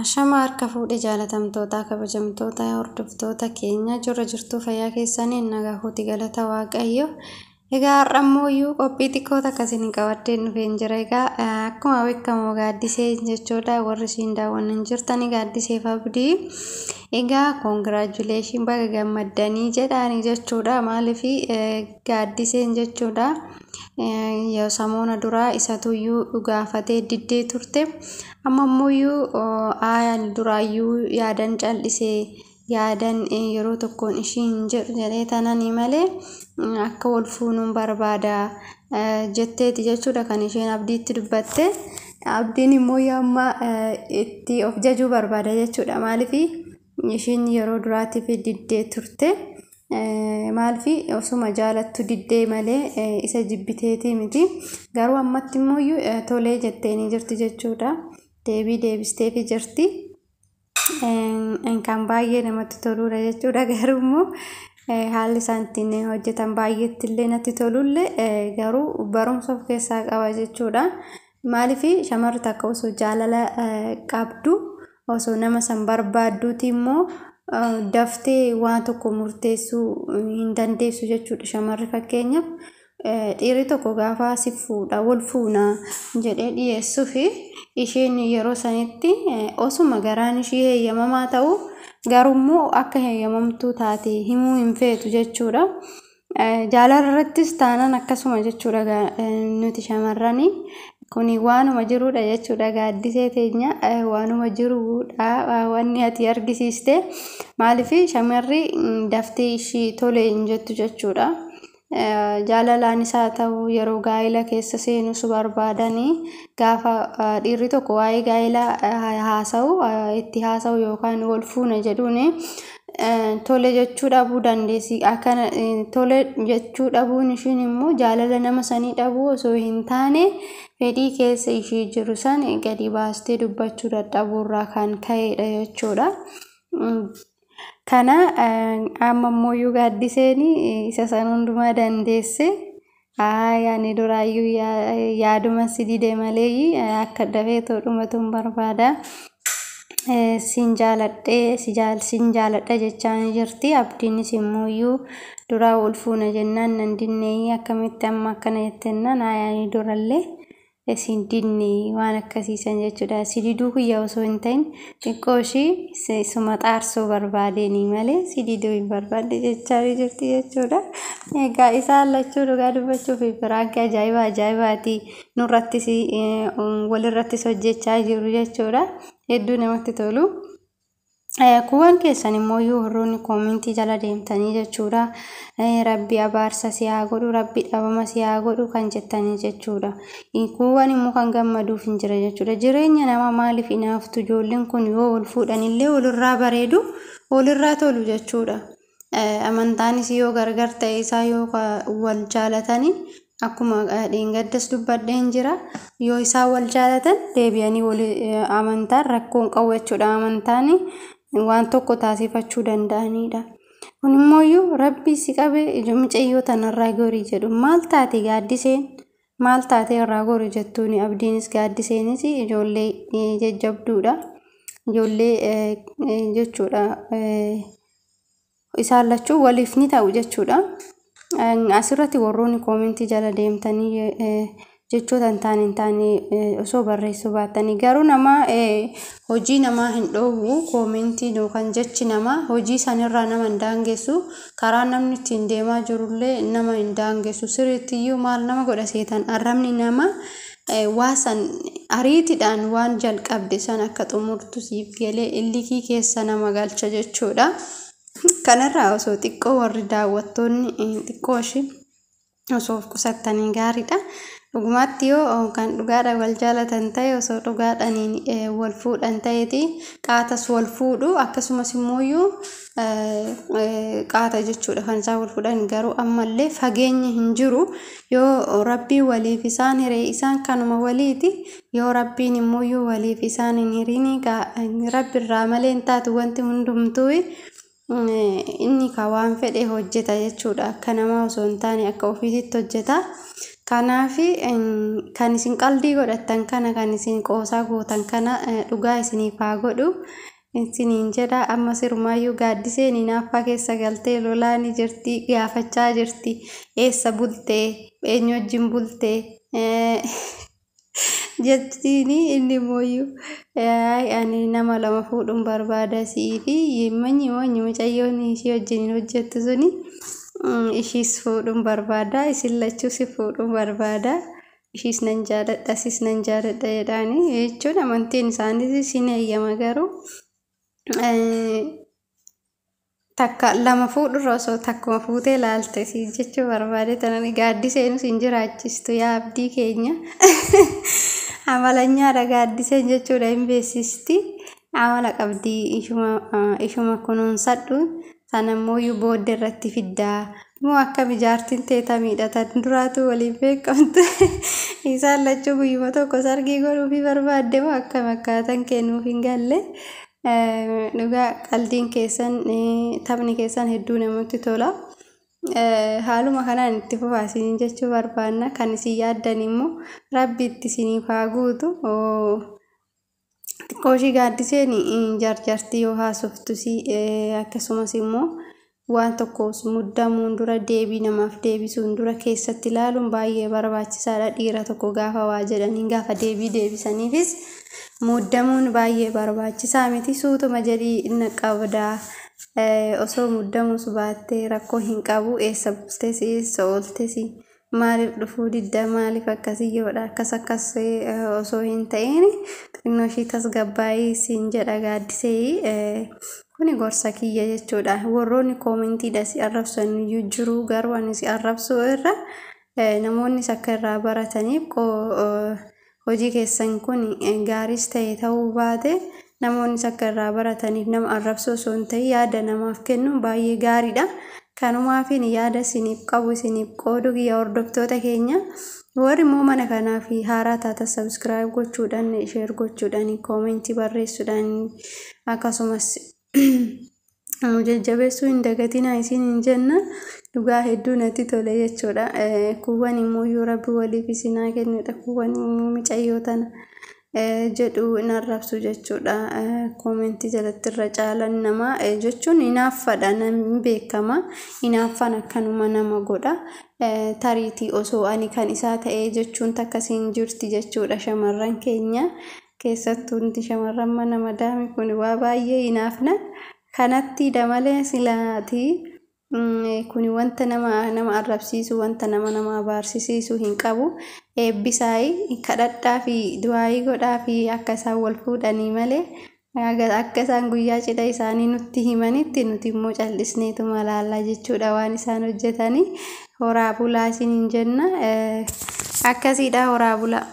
Ashama harka fuudhee jaalatamtoota kabajamtoota hordoftoota keenya jirtu fayyaa keessaniin nagaa kooti galata waaqayyo. Egaa har'ammoo qophii xiqqoota akkasiin qabadheen dhufeen jira. Egaa akkuma beekamu gaaddisee jechuudha warri siin daawwannan jirtanii gaaddisee fabdii. Egaa congratulation baga gammaddanii jedhanii jechuudha. Maaliif gaaddiseen jechuudha. Yoo samoona duraa isatuyyuu gaafatee diddee turte ammammoo ayaan duraayyuu yaadan callisee yaadan yeroo tokkoon ishiin jedhee tananii malee akka wal fuunuun barbaada jetteeti jechuudha kan isheen abdiitti dubbatte. Abdiin immoo amma itti of jajuu barbaada jechuudha. Maaliif ishiin yeroo duraatiif diddee turte. Maaliif osuma jaalattu diddee malee isa jibbiteeti miti. Garuu ammatti immoo tolee jetteeni jirti jechuudha. Deebistee fi jirti. Kan baay'ee namatti toludha jechuudha. Garuu immoo haalli isaan ittiin hojjetan baay'eetti illee natti tolullee garuu barumsa of keessaa qaba jechuudha. Maaliif shamarri takka osoo jaalala qabdu osoo nama san barbaadduuti immoo daftee waan tokko murteessuu hin dandeessu jechuudha. Shamarri fakkeenyaaf dhiirri tokko gaafa si fuudha wal fuuna jedhee dhiyeessuu fi isheen yeroo sanitti osuma garaan ishee heeyyamamaa ta'u garuu akka heeyyamamtuu taate himuu hin feetu jechuudha. Jaalala irrattis taanaan akkasuma jechuudha nuti shamarranii. Kuni waanuma jirudha jechuudha. Gaaddisee teenya waanuma jirudha wanni ati argisiiste. Maaliif shamarri daftee ishii tole hin jettu jechuudha. Jaalalaan isaa ta'u yeroo gaa'ila keessa seenus barbaadanii gaafa dhiirri tokko waa'ee gaa'ila itti haasa'u yookaan wal fuuna jedhuun tole jechuu dhabuu dandeessi. Akkana tole jechuu dhabuun ishiin immoo jaalala nama sanii dhabuu osoo hin taane fedhii keessa ishii jiru san gadi baastee dubbachuu dadhabuurraa kan ka'edha jechuudha. Kana ammammoo gaaddiseen isa san hundumaa dandeesse. Yaani duraayyuu yaaduma si dide malee akka dafee todhumatuun barbaada. Sin jaaladha jechaan jirti. Abdiinis immoo duraa wal fuuna jennaan nan dinnee akkamitti amma akkana jettennaan yaani durallee sin dinne waan akkasiisan jechuudha. Si diduu guyyaa osoo hin ta'in xiqqoo ishii suma xaarsoo barbaadeenii malee si diduu hin barbaadde jechaa jirti jechuudha. Egaa isaan lachuu dhugaa dubbachuuf firaanki ajaa'ibaati. Nurrattis walirrattis hojjechaa jiru jechuudha. Hedduu namatti tolu. Kuwwan keessan immoo warroonni koomentii jala deemtanii jechuudha. Rabbi abaarsa si haa godhu, rabbi dhabama si haa godhu kan jettanii jechuudha. Kuwwan immoo kan gammaduuf hin jira jechuudha. Jireenya nama maaliif inaaftu ijoolleen kun yoo wal fuudhanillee walirraa bareedu, walirraa tolu jechuudha. Amantaanis yoo gargar ta'e isaa yoo wal jaalatanii akkuma dheengaddas dubbadheen jira. Yoo isaan wal jaalatan deebi'anii wal amantaan rakkoon qabu jechuudha. Amantaani waan tokko taasifachuu danda'anidha. Kun immoo rabbi si qabe mucayyoo tanarraa gorii jedhu maal taate gaaddiseen maal taate irraa gorii jettuun abdiinis gaaddiseenis ijoollee jajjabduudha. Ijoollee jechuudha. Isaan lachuu waliif ni ta'u jechuudha. Asirratti warroonni koomentii jala deemtanii jechoota hin taane osoo barreessuu baatanii garuu nama hojii namaa hin dhoowwu koomentii yookaan jechi nama hojii sanirraa nama hin daangessu karaa namni ittiin deemaa jirullee nama hin daangessu. Sirriittiyyuu maal nama godha seetan arrabni nama waasan ariitiidhaan waan jalqabde san akka xumurtu siif galee illikii keessa nama galcha jechuudha. Kanarraa osoo xiqqoo warri daawwattoonni xiqqoo ishii osoo of qusattanii gaariidha. Dhugumaatti yoo kan dhugaadhaan wal jaalatan ta'e osoo dhugaadhaan wal fuudhan ta'eeti qaatas wal fuudhu akkasumas immoo qaata jechuudha kan isaan wal fuudhan. Garuu ammallee fageenyi hin jiru. Yoo rabbii waliif isaan hiree isaan kanuma waliiti. Yoo rabbiin immoo waliif isaan hin hiriin rabbiirraa malee hin taatu wanti hundumtuu inni ka waan fedhe hojjeta jechuudha. Akka nama osoo hin taane akka ofiisitti hojjeta. Kanaafi kan isin qaldii godhatan kana kan isin qoosaa gootan kana dhugaa isiniif haa godhu. Isiniin jedha amma sirmaayyuu gaaddiseen hinaaffaa keessa galtee lolaani jirti gaafachaa jirti eessa bultee eenyu wajjin bultee jettini inni mooyyuu ani nama lama fuudhuun barbaada si'ii fi yemmanyi moonyi mucayyoon ishee wajjin hojjettu suni ishiis fuudhuun barbaada isin lachuu si fuudhuun barbaada ishiis nan jaaladha sis nan jaaladha jedhaani jechuun amantiin isaanii sin eeyyama garuu takka lama fuudhurra osoo takkuma fuutee laalte si jechuu barbaade tanani gaaddiseenus hin jiraachistu yaa abdii keenya amalanyaadha gaaddiseen jechuudha hin beeksisti amala qabdii ishuma kunuunsadhu sanammoo booddee irratti fiddaa moo akka mijaartiin teeta miidhatan duraatu waliin beekamtu isaan lachuu guyyuma tokko sargii godhuufi barbaadde moo akka makkaatan kennuuf hin galle dhugaa qaldiin keessan taphni keessan hedduu namatti tola. Haaluma kanaan itti fufaasiniin jechuu barbaanna kan isin yaaddan immoo rabbi itti isiniif haa guutu. Xiqqooshii gaaddiseen jarjartii yoo haasoftusi akkasumas immoo waan tokkos muddamuun dura deebii namaaf deebisuun dura keessatti ilaaluun baay'ee barbaachisaadha. Dhiira tokko gaafa waa jedhanii gaafa deebii deebisaniifis muddamuun baay'ee barbaachisaa miti suutuma jedhii inni qabdaa. Osoo muddamuus baattee rakkoo hin qabu eessa bultees eessa ooltees maaliif dhufuu didda maaliif akkasii yoodha akkas osoo hin ta'in xinnoo ishii tasgabbaa'ii siin jedha gaaddisee kuni gorsa kiyya jechuudha. Warroonni koomentiidha si arrabsan iyyuu jiru garuu ani si arrabsuu irra namoonni akka irraa barataniif hojii keessan kun gaariis ta'e ta'uu baate namoonni akka irraa barataniif nama arrabsuu osoo hin ta'in yaada namaaf kennuun baay'ee gaariidha. Kanumaafin yaada isiniif qabu isiniif qoodu guyyaa hordoftoota keenya warri immoo mana kanaaf haaraa taata subscribe gochuudhaan share gochuudhaan comment barreessuudhaan akkasumas jajjabeessuu hin dagatinaa isin hin jenna dhugaa hedduu natti tole jechuudha. Kuwwan immoo yoo rabbi waliif isinaa kennudha kuwwan mucayyootan jedhu in arrabsu jechuudha. Koomenti jalatti irra caalan nama jechuun hinaaffadha namni beekama hinaaffan akkanuma nama godha. Tariitii osoo ani kan isaa ta'ee jechuun takkasiin jirti jechuudha. Shamarran keenya keessattuu inti shamarran mana madaami kun waa baay'ee hinaafna kanatti damalee silaati kuni wanta nama arrabsiisu wanta nama baarsisiisu hin qabu. Eebbisaay kadhadhaa fi du'aayii godhaa fi akka isaan wal fuudhanii malee akka isaan guyyaa cidha isaanii nutti himanitti nuti immoo callisneetuma laallaa jechuudha waan isaan hojjetanii. Horaa bulaa isiniin jenna akkasiidha horaa bulaa.